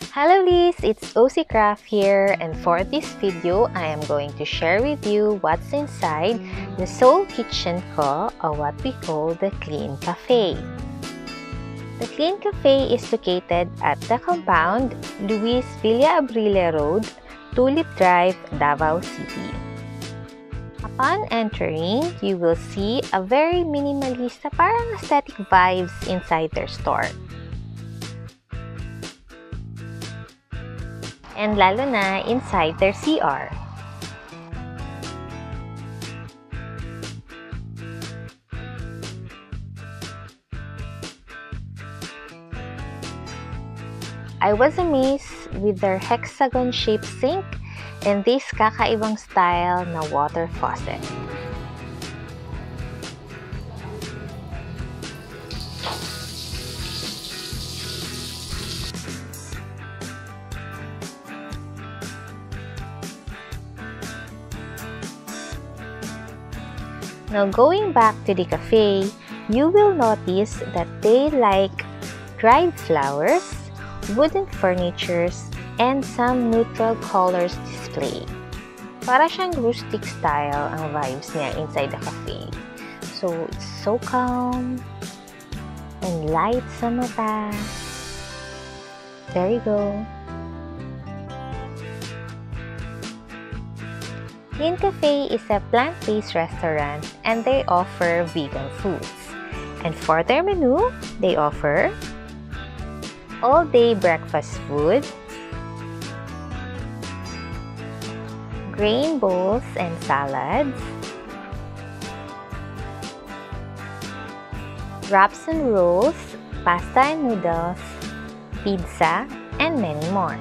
Hello Liz, it's OC Craft here, and for this video, I am going to share with you what's inside the soul kitchen ko, or what we call the Clean Cafe. The Clean Cafe is located at the compound Luis Villa Abrille Road, Tulip Drive, Davao City. Upon entering, you will see a very minimalist na parang aesthetic vibes inside their store. And lalo na inside their CR. I was amazed with their hexagon-shaped sink and this kakaibang style na water faucet. Now, going back to the cafe, you will notice that they like dried flowers, wooden furnitures, and some neutral colors display. Para siyang rustic style ang vibes niya inside the cafe. So, it's so calm and light sa mata. There you go. Clean Cafe is a plant-based restaurant and they offer vegan foods. And for their menu, they offer all-day breakfast food, grain bowls and salads, wraps and rolls, pasta and noodles, pizza, and many more.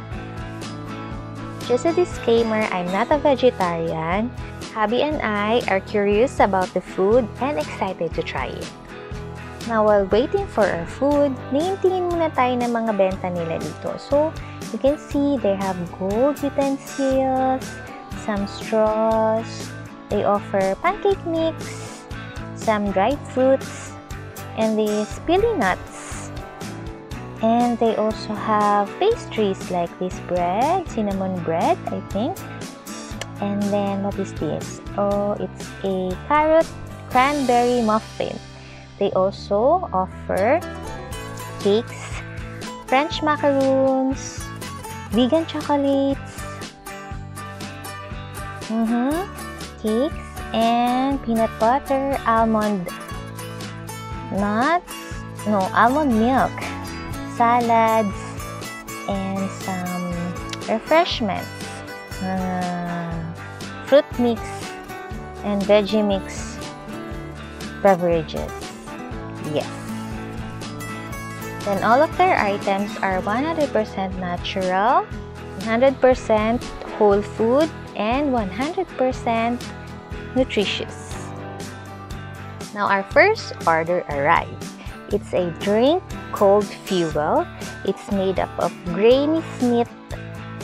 Just a disclaimer, I'm not a vegetarian. Hubby and I are curious about the food and excited to try it. Now, while waiting for our food, tingin muna tayo ng mga benta nila dito. So, you can see they have gold utensils, some straws, they offer pancake mix, some dried fruits, and these pili nuts. And they also have pastries like this bread, cinnamon bread, I think. And then, what is this? Oh, it's a carrot cranberry muffin. They also offer cakes, French macaroons, vegan chocolates, cakes, and peanut butter, almond milk, salads, and some refreshments, fruit mix and veggie mix beverages. Yes. Then all of their items are 100% natural, 100% whole food, and 100% nutritious. Now our first order arrived. It's a drink called Fuel. It's made up of Granny Smith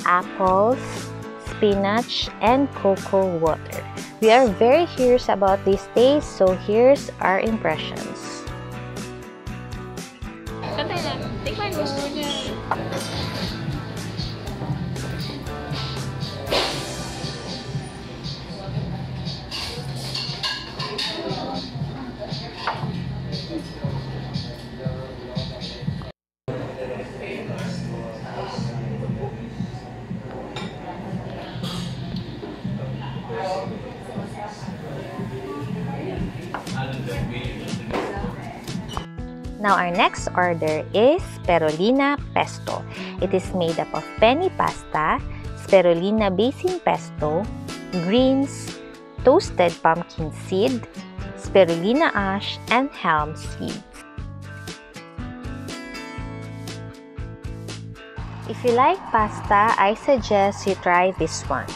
apples, spinach, and cocoa water. We are very curious about this taste, so here's our impressions. Now, our next order is spirulina pesto. It is made up of penny pasta, spirulina basin pesto, greens, toasted pumpkin seed, spirulina ash, and helm seeds. If you like pasta, I suggest you try this one.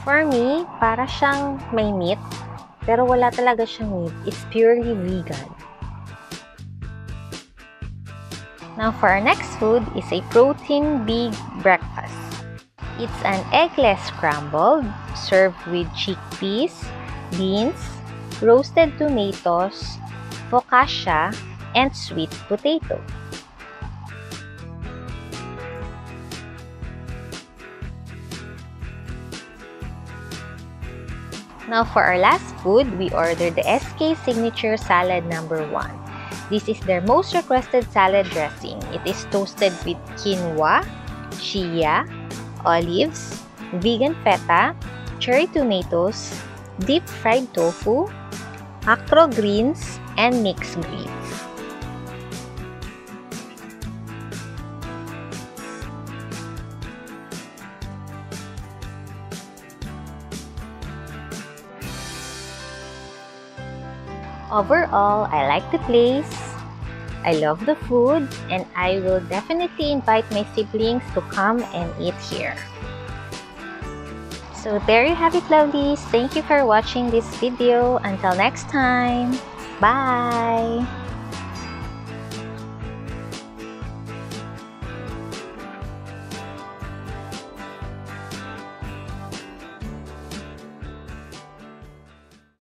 For me, para siyang may meat, pero wala talaga siyang meat. It's purely vegan. Now, for our next food is a protein big breakfast. It's an eggless scrambled, served with chickpeas, beans, roasted tomatoes, focaccia, and sweet potato. Now for our last food, we ordered the SK Signature Salad number 1. This is their most requested salad dressing. It is toasted with quinoa, chia, olives, vegan feta, cherry tomatoes, deep fried tofu, macro greens, and mixed greens. Overall, I like the place, I love the food, and I will definitely invite my siblings to come and eat here. So there you have it, lovelies. Thank you for watching this video. Until next time, bye!